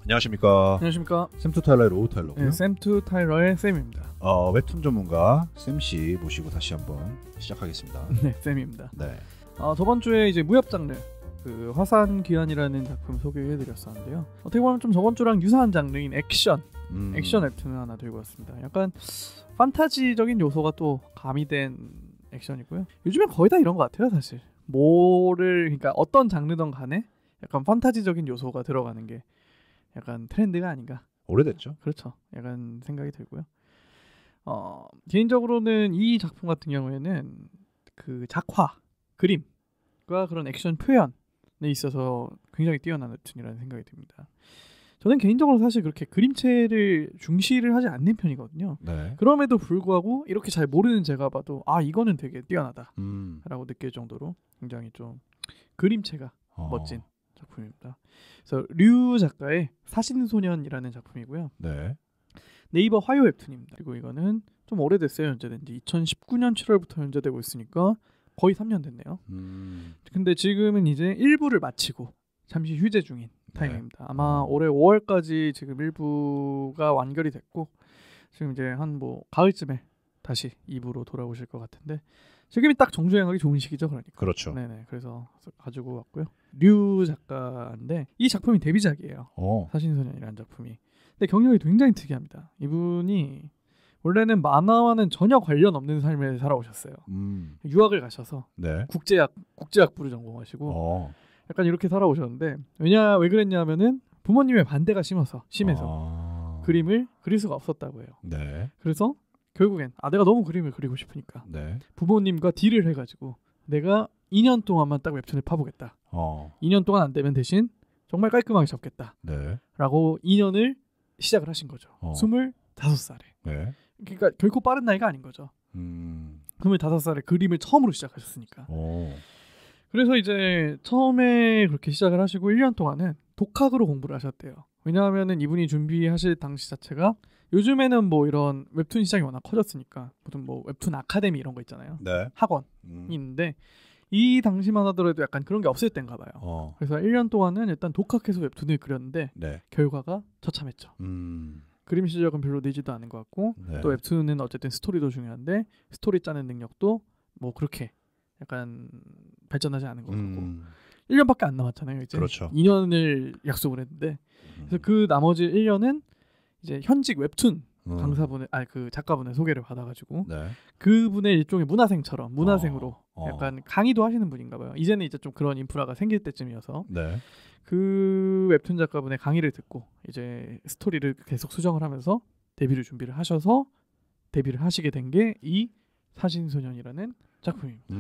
안녕하십니까. 안녕하십니까. 샘투 타일러의 로우 타일러고요. 네, 샘투 타일러의 쌤입니다. 웹툰 전문가 쌤씨 모시고 다시 한번 시작하겠습니다. 네, 쌤입니다. 네. 저번 주에 이제 무협 장르 그 화산 귀환이라는 작품 소개해드렸었는데요. 어떻게 보면 좀 저번 주랑 유사한 장르인 액션 웹툰을 하나 들고 왔습니다. 약간 판타지적인 요소가 또 가미된 액션이고요. 요즘엔 거의 다 이런 것 같아요, 사실. 그러니까 어떤 장르든 간에 약간 판타지적인 요소가 들어가는 게 약간 트렌드가 아닌가. 오래됐죠. 그렇죠. 약간 생각이 들고요. 개인적으로는 이 작품 같은 경우에는 그 작화, 그림과 그런 액션 표현에 있어서 굉장히 뛰어난 웹툰이라는 생각이 듭니다. 저는 개인적으로 사실 그렇게 그림체를 중시를 하지 않는 편이거든요. 네. 그럼에도 불구하고 이렇게 잘 모르는 제가 봐도 이거는 되게 뛰어나다라고 느낄 정도로 굉장히 좀 그림체가 멋진 작품입니다. 그래서 류 작가의 사신소년이라는 작품이고요. 네. 네이버 화요 웹툰입니다. 그리고 이거는 좀 오래됐어요. 연재된 지 2019년 7월부터 연재되고 있으니까 거의 3년 됐네요. 근데 지금은 이제 1부를 마치고 잠시 휴재 중인 타이밍입니다. 아마 올해 5월까지 지금 1부가 완결이 됐고 지금 이제 한 가을쯤에 다시 2부로 돌아오실 것 같은데 지금이 딱 정주행하기 좋은 시기죠, 그러니까. 그렇죠. 네네. 그래서 가지고 왔고요. 류 작가인데 이 작품이 데뷔작이에요. 사신소년이라는 작품이. 근데 경력이 굉장히 특이합니다. 이분이 원래는 만화와는 전혀 관련 없는 삶을 살아오셨어요. 유학을 가셔서 네. 국제학부를 전공하시고 약간 이렇게 살아오셨는데 왜 그랬냐면은 부모님의 반대가 심해서 그림을 그릴 수가 없었다고 해요. 네. 그래서 결국엔 내가 너무 그림을 그리고 싶으니까 네. 부모님과 딜을 해가지고 내가 2년 동안만 딱 웹툰을 파보겠다. 2년 동안 안 되면 대신 정말 깔끔하게 접겠다. 네. 라고 2년을 시작을 하신 거죠. 25살에. 네. 그러니까 결코 빠른 나이가 아닌 거죠. 25살에 그림을 처음으로 시작하셨으니까. 그래서 이제 처음에 그렇게 시작을 하시고 1년 동안은 독학으로 공부를 하셨대요. 왜냐하면은 이분이 준비하실 당시 자체가 요즘에는 이런 웹툰 시장이 워낙 커졌으니까 무슨 웹툰 아카데미 이런 거 있잖아요. 네. 학원이 있는데 이 당시만 하더라도 약간 그런 게 없을 땐가 봐요. 그래서 1년 동안은 일단 독학해서 웹툰을 그렸는데 네. 결과가 처참했죠. 그림 실력은 별로 늘지도 않은 것 같고 네. 또 웹툰은 어쨌든 스토리도 중요한데 스토리 짜는 능력도 그렇게 약간 발전하지 않은 것 같고 1년밖에 안 남았잖아요. 이제 그렇죠. 2년을 약속을 했는데 그래서 그 나머지 1년은 이제 현직 웹툰 강사분의 그 작가분의 소개를 받아가지고 네. 그분의 일종의 문화생으로 약간 강의도 하시는 분인가 봐요. 이제는 이제 좀 그런 인프라가 생길 때쯤이어서 네. 그 웹툰 작가분의 강의를 듣고 이제 스토리를 계속 수정을 하면서 데뷔를 준비를 하셔서 데뷔를 하시게 된 게 이 사신소년이라는 작품입니다.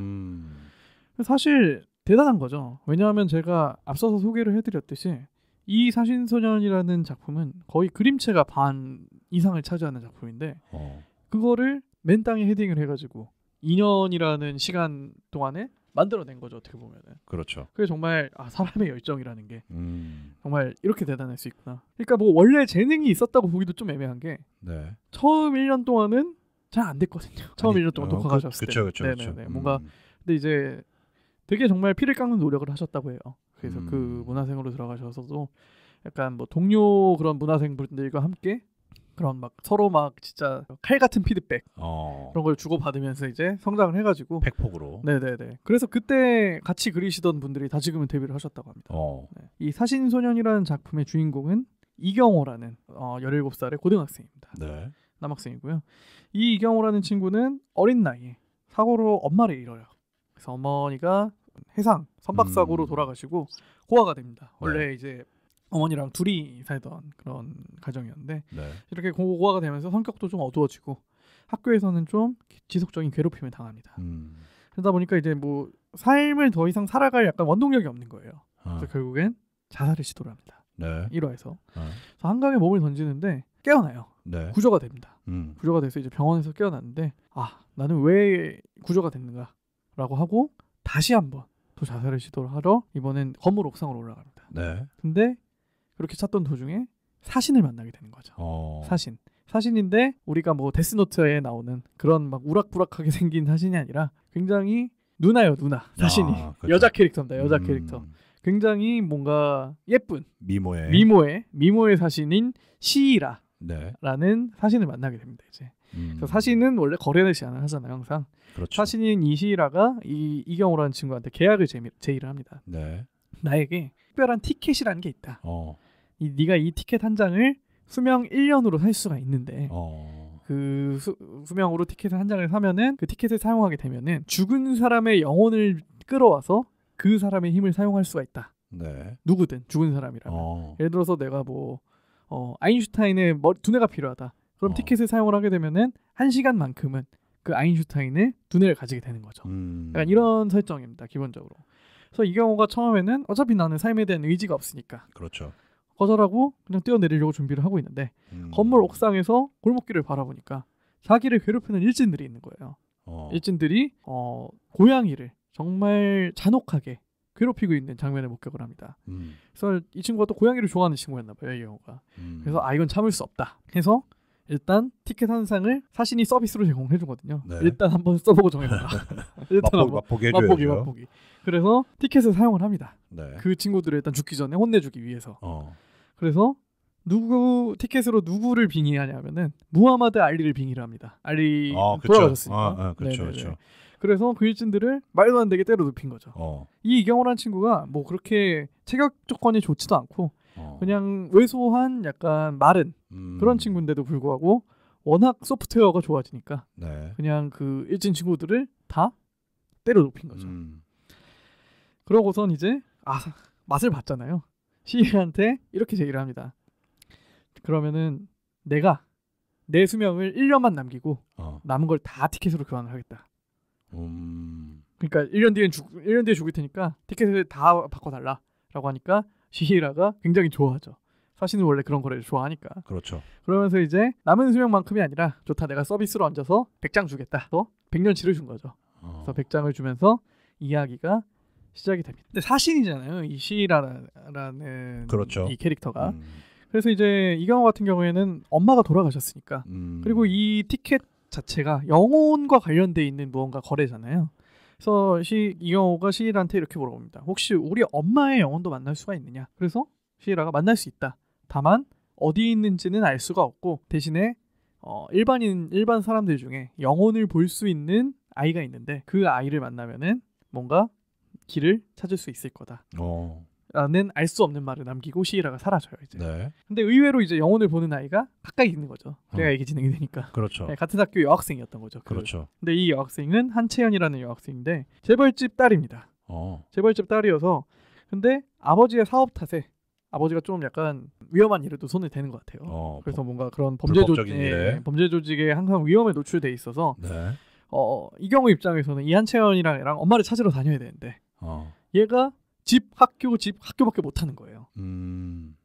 사실 대단한 거죠. 왜냐하면 제가 앞서서 소개를 해드렸듯이 이 사신소년이라는 작품은 거의 그림체가 반 이상을 차지하는 작품인데 그거를 맨 땅에 헤딩을 해가지고 2년이라는 시간 동안에 만들어낸 거죠. 어떻게 보면은. 그렇죠. 그게 정말 사람의 열정이라는 게 정말 이렇게 대단할 수 있구나. 그러니까 원래 재능이 있었다고 보기도 좀 애매한 게 네. 처음 1년 동안은 잘 안 됐거든요. 처음 1년 동안 독학하셨을 때. 그렇죠. 뭔가 근데 이제 되게 정말 피를 깎는 노력을 하셨다고 해요. 그래서 그 문화생으로 들어가셔서도 약간 동료 그런 문화생분들과 함께 그런 서로 진짜 칼 같은 피드백 그런 걸 주고 받으면서 이제 성장을 해가지고 팩폭으로. 네네네. 그래서 그때 같이 그리시던 분들이 다 지금은 데뷔를 하셨다고 합니다. 네. 이 사신소년이라는 작품의 주인공은 이경호라는 17살의 고등학생입니다. 네. 남학생이고요. 이 이경호라는 친구는 어린 나이에 사고로 엄마를 잃어요. 그래서 어머니가 선박사고로 돌아가시고 고아가 됩니다. 원래 이제 어머니랑 둘이 살던 그런 가정이었는데 이렇게 고아가 되면서 성격도 좀 어두워지고 학교에서는 좀 지속적인 괴롭힘을 당합니다. 그러다 보니까 이제 삶을 더 이상 살아갈 약간 원동력이 없는 거예요. 그래서 결국엔 자살을 시도를 합니다. 네. 1화에서. 그래서 한강에 몸을 던지는데 깨어나요. 네. 구조가 됩니다. 구조가 돼서 이제 병원에서 깨어났는데 나는 왜 구조가 됐는가라고 하고 다시 한번 또 자살을 시도를 하러 이번엔 건물 옥상으로 올라갑니다. 네. 근데 그렇게 찾던 도중에 사신을 만나게 되는 거죠. 사신인데 우리가 데스노트에 나오는 그런 우락부락하게 생긴 사신이 아니라 굉장히 누나예요. 누나. 사신이. 그렇죠. 여자 캐릭터입니다. 여자 캐릭터. 굉장히 뭔가 예쁜 미모의 미모의 사신인 시이라라는 네. 사신을 만나게 됩니다. 이제 그래서 사신은 원래 거래를 제안을 하잖아요, 항상. 그렇죠. 사신인 이 시이라가 이경호라는 친구한테 계약을 제의를 합니다. 네. 나에게 특별한 티켓이라는 게 있다. 어. 네가 이 티켓 한 장을 수명 1년으로 살 수가 있는데 그 수명으로 티켓을 한 장을 사면은 그 티켓을 사용하게 되면은 죽은 사람의 영혼을 끌어와서 그 사람의 힘을 사용할 수가 있다. 네. 누구든 죽은 사람이라면. 예를 들어서 내가 뭐 아인슈타인의 두뇌가 필요하다. 그럼 티켓을 사용을 하게 되면은 1시간만큼은 그 아인슈타인의 두뇌를 가지게 되는 거죠. 약간 이런 설정입니다, 기본적으로. 그래서 이경호가 처음에는 어차피 나는 삶에 대한 의지가 없으니까 그렇죠. 거절하고 그냥 뛰어내리려고 준비를 하고 있는데 건물 옥상에서 골목길을 바라보니까 자기를 괴롭히는 일진들이 있는 거예요. 일진들이 고양이를 정말 잔혹하게 괴롭히고 있는 장면을 목격을 합니다. 그래서 이 친구가 또 고양이를 좋아하는 친구였나 봐요, 이 경우가. 그래서 이건 참을 수 없다 해서 일단 티켓 한 장을 사신이 서비스로 제공해 주거든요. 네. 일단 한번 써보고 정해봐라. 일단 맛보기 해줘야죠. 맛보기. 그래서 티켓을 사용을 합니다. 네. 그 친구들을 일단 죽기 전에 혼내주기 위해서. 그래서 티켓으로 누구를 빙의하냐면은 무하마드 알리를 빙의를 합니다. 알리 돌아가셨으니까. 그렇죠, 그렇죠. 그래서 그 일진들을 말도 안 되게 때려 눕힌 거죠. 이 이경호라는 친구가 뭐 그렇게 체격 조건이 좋지도 않고 그냥 왜소한 약간 마른 그런 친구인데도 불구하고 워낙 소프트웨어가 좋아지니까 네. 그냥 그 일진 친구들을 다 때려 눕힌 거죠. 그러고선 이제 맛을 봤잖아요. 시희한테 이렇게 제의를 합니다. 그러면은 내가 내 수명을 1년만 남기고 남은 걸 다 티켓으로 교환을 하겠다. 그러니까 1년 뒤에 죽을 테니까 티켓을 다 바꿔달라라고 하니까 시히라가 굉장히 좋아하죠. 사실은 원래 그런 거래를 좋아하니까. 그렇죠. 그러면서 이제 남은 수명만큼이 아니라 좋다, 내가 서비스로 얹어서 100장 주겠다. 또 100년치를 준 거죠. 그래서 100장을 주면서 이야기가 시작이 됩니다. 근데 사신이잖아요, 이 시히라라는 그렇죠. 이 캐릭터가. 그래서 이제 이경호 같은 경우에는 엄마가 돌아가셨으니까 그리고 이 티켓 자체가 영혼과 관련돼 있는 무언가 거래잖아요. 그래서 이경호가 시히라한테 이렇게 물어봅니다. 혹시 우리 엄마의 영혼도 만날 수가 있느냐? 그래서 시히라가 만날 수 있다. 다만 어디 있는지는 알 수가 없고 대신에 일반 사람들 중에 영혼을 볼 수 있는 아이가 있는데 그 아이를 만나면은 뭔가 길을 찾을 수 있을 거다. 라는 알 수 없는 말을 남기고 시히라가 사라져요, 이제. 네. 근데 의외로 이제 영혼을 보는 아이가 가까이 있는 거죠. 그래야 이게 진행이 되니까. 그렇죠. 네, 같은 학교 여학생이었던 거죠. 그렇죠. 근데 이 여학생은 한채연이라는 여학생인데 재벌집 딸입니다. 재벌집 딸이어서 근데 아버지의 사업 탓에 아버지가 좀 약간 위험한 일에도 손을 대는 것 같아요. 그래서 뭔가 그런 범죄 조직에 항상 위험에 노출돼 있어서 네. 이경우 입장에서는 이 한채연이랑 얘랑 엄마를 찾으러 다녀야 되는데 얘가 집 학교밖에 못 하는 거예요.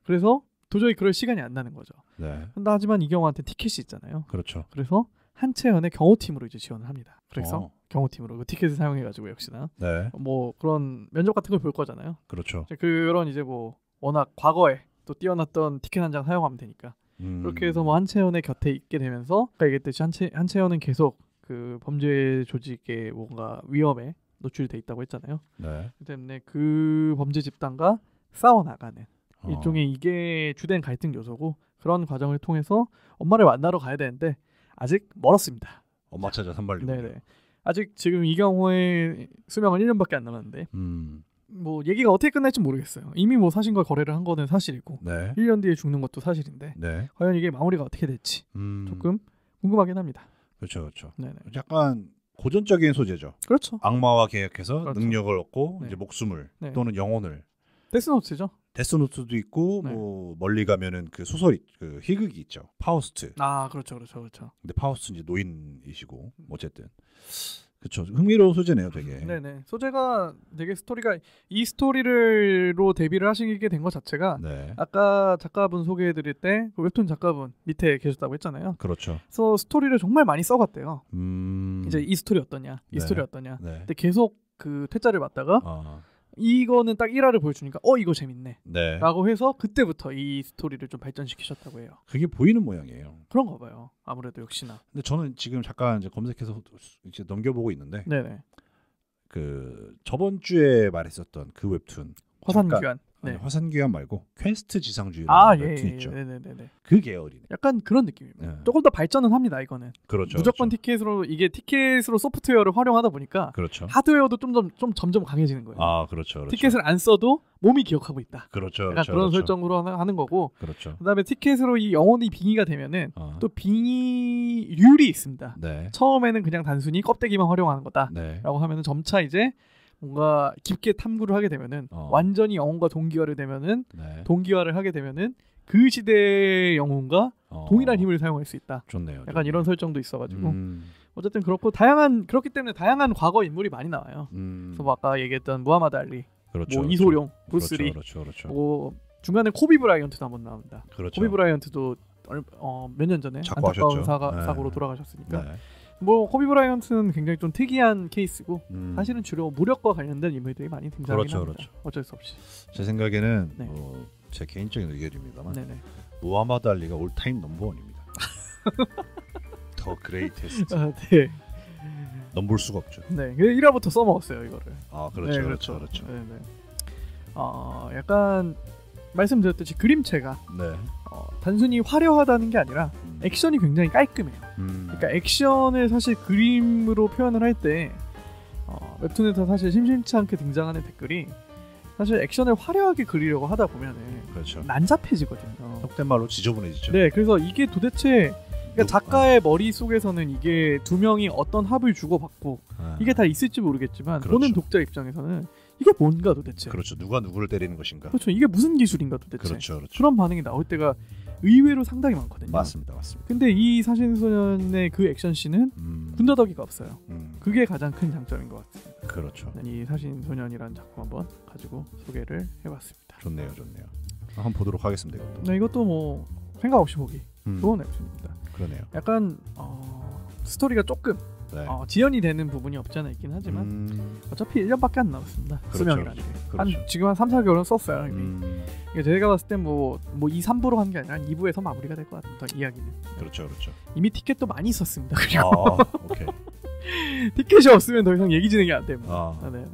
그래서 도저히 그럴 시간이 안 나는 거죠. 네. 근데 하지만 이경호한테 티켓이 있잖아요. 그렇죠. 그래서 한채연의 경호팀으로 이제 지원을 합니다. 그래서 경호팀으로 그 티켓을 사용해가지고 역시나 뭐 그런 면접 같은 걸 볼 거잖아요. 그렇죠. 그런 이제 뭐 워낙 과거에 또 뛰어났던 티켓 한 장 사용하면 되니까 그렇게 해서 뭐 한채연의 곁에 있게 되면서 아까 얘기했듯이 한채연은 계속 그 범죄 조직의 뭔가 위험에 노출돼 있다고 했잖아요. 네. 그 때문에 그 범죄 집단과 싸워 나가는 일종의 이게 주된 갈등 요소고 그런 과정을 통해서 엄마를 만나러 가야 되는데 아직 멀었습니다. 엄마 찾아 산발리고. 네네. 아직 지금 이경호의 수명은 1년밖에 안 남았는데 뭐 얘기가 어떻게 끝날지 모르겠어요. 이미 뭐 사신과 거래를 한 거는 사실이고 네. 1년 뒤에 죽는 것도 사실인데 네. 과연 이게 마무리가 어떻게 될지 조금 궁금하긴 합니다. 그렇죠, 그렇죠. 네네. 약간 고전적인 소재죠. 그렇죠. 악마와 계약해서 그렇죠. 능력을 얻고 네. 이제 목숨을 네. 또는 영혼을. 데스노트죠. 데스노트도 있고 네. 뭐 멀리 가면은 그 소설이 그 희극이 있죠. 파우스트. 그렇죠. 근데 파우스트 이제 노인이시고 어쨌든 그렇죠. 흥미로운 소재네요, 되게. 네네. 소재가 되게 스토리가 이 스토리로 데뷔를 하시게 된 것 자체가 네. 아까 작가분 소개해드릴 때 그 웹툰 작가분 밑에 계셨다고 했잖아요. 그렇죠. 그래서 스토리를 정말 많이 써갔대요. 이제 이 스토리 어떠냐, 이 네. 스토리 어떠냐. 네. 근데 계속 그 퇴짜를 받다가 이거는 딱 1화를 보여주니까 이거 재밌네. 네. 라고 해서 그때부터 이 스토리를 좀 발전시키셨다고 해요. 그게 보이는 모양이에요. 그런가 봐요. 아무래도 역시나. 근데 저는 지금 잠깐 이제 검색해서 이제 넘겨보고 있는데 네네. 그 저번 주에 말했었던 그 웹툰 화산귀환. 아니, 네. 화산귀환 말고 퀘스트 지상주의라는 웹툰 예. 있죠. 네네네. 그 계열이네. 약간 그런 느낌입니다. 네. 조금 더 발전은 합니다. 이거는 그렇죠. 무조건 그렇죠. 티켓으로 소프트웨어를 활용하다 보니까 그렇죠. 하드웨어도 좀 점점 강해지는 거예요. 아, 그렇죠. 그렇죠. 티켓을 안 써도 몸이 기억하고 있다. 그렇죠. 약간 그렇죠. 그런 그렇죠. 설정으로 하는 거고. 그렇죠. 그다음에 티켓으로 이 영혼이 빙의가 되면은 어. 또 빙의률이 있습니다. 네. 처음에는 그냥 단순히 껍데기만 활용하는 거다라고 네. 하면은 점차 이제 뭔가 깊게 탐구를 하게 되면은 완전히 영혼과 동기화를 되면은 네. 동기화를 하게 되면은 그 시대의 영혼과 동일한 힘을 사용할 수 있다. 좋네요. 약간 이런 설정도 있어가지고 음. 어쨌든 그렇고 그렇기 때문에 다양한 과거 인물이 많이 나와요. 그래서 뭐 아까 얘기했던 무하마드 알리, 그렇죠. 뭐 그렇죠. 이소룡, 브루스리, 그렇죠. 그렇죠. 뭐 중간에 코비 브라이언트도 한번 나옵니다. 그렇죠. 코비 브라이언트도 몇 년 전에 자고하셨죠. 안타까운 네. 사고로 돌아가셨으니까 네. 뭐 코비 브라이언트는 굉장히 좀 특이한 케이스고 사실은 주로 무력과 관련된 인물들이 많이 등장하긴 그렇죠, 합니다. 그렇죠. 어쩔 수 없이. 제 생각에는 네. 제 개인적인 의견입니다만 네네. 무하마드 알리가 올타임 넘버원입니다. 더 그레이테스트. 네. 넘볼 수가 없죠. 네. 1화부터 써먹었어요 이거를. 아, 그렇죠. 네, 그렇죠. 네네. 약간 말씀드렸듯이 그림체가 네. 단순히 화려하다는 게 아니라 액션이 굉장히 깔끔해요. 그러니까 액션을 사실 그림으로 표현을 할 때 웹툰에서 사실 심심치 않게 등장하는 댓글이 사실 액션을 화려하게 그리려고 하다 보면은 그렇죠. 난잡해지거든요. 속된 말로 지저분해지죠. 네, 그래서 이게 도대체 그러니까 작가의 머릿 속에서는 이게 두 명이 어떤 합을 주고받고 이게 다 있을지 모르겠지만 그렇죠. 보는 독자 입장에서는 이게 뭔가 도대체. 그렇죠. 누가 누구를 때리는 것인가. 그렇죠. 이게 무슨 기술인가 도대체. 그렇죠. 그렇죠. 그런 반응이 나올 때가 의외로 상당히 많거든요. 맞습니다. 맞습니다. 근데 이 사신소년의 그 액션씬은 군더더기가 없어요. 그게 가장 큰 장점인 것 같습니다. 그렇죠. 이 사신소년이라는 작품 한번 가지고 소개를 해봤습니다. 좋네요. 좋네요. 한번 보도록 하겠습니다. 이것도. 네, 이것도 뭐 생각 없이 보기 좋은 액션입니다. 그러네요. 약간 스토리가 조금 네. 지연이 되는 부분이 없지 않아 있긴 하지만 어차피 1년밖에 안 남았습니다. 그렇죠. 수명이라는 게. 그렇죠. 지금 한 3-4개월은 썼어요 이미. 이게 제가 봤을 때 뭐 2, 3부로 한 게 아니라 2부에서 마무리가 될 것 같습니다. 이야기는. 그렇죠. 그렇죠. 이미 티켓도 많이 썼습니다. 그리고 오케이. 티켓이 없으면 더 이상 얘기 진행이 안 됩니다. 아. 네네.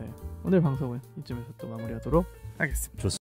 오늘 방송은 이쯤에서 또 마무리하도록 하겠습니다. 좋습니다.